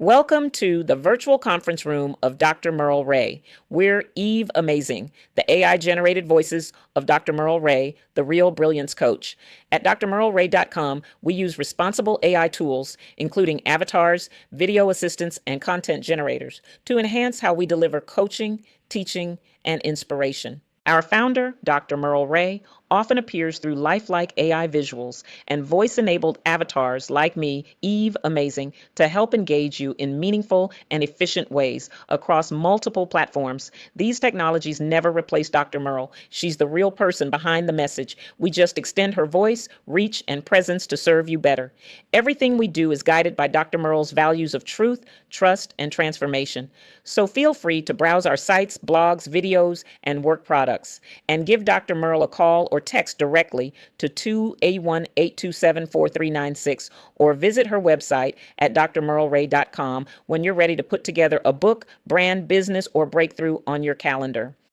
Welcome to the virtual conference room of Dr. Merle Ray. We're Eve Amazing, the AI generated voices of Dr. Merle Ray, the real Brilliance coach. At drmerleray.com, we use responsible AI tools, including avatars, video assistants, and content generators, to enhance how we deliver coaching, teaching, and inspiration. Our founder, Dr. Merle Ray, often appears through lifelike AI visuals and voice enabled avatars like me, Eve Amazing, to help engage you in meaningful and efficient ways across multiple platforms. These technologies never replace Dr. Merle. She's the real person behind the message. We just extend her voice, reach, and presence to serve you better. Everything we do is guided by Dr. Merle's values of truth, trust, and transformation. So feel free to browse our sites, blogs, videos, and work products, and give Dr. Merle a call or text directly to 281-827-4396 or visit her website at drmerleray.com when you're ready to put together a book, brand, business, or breakthrough on your calendar.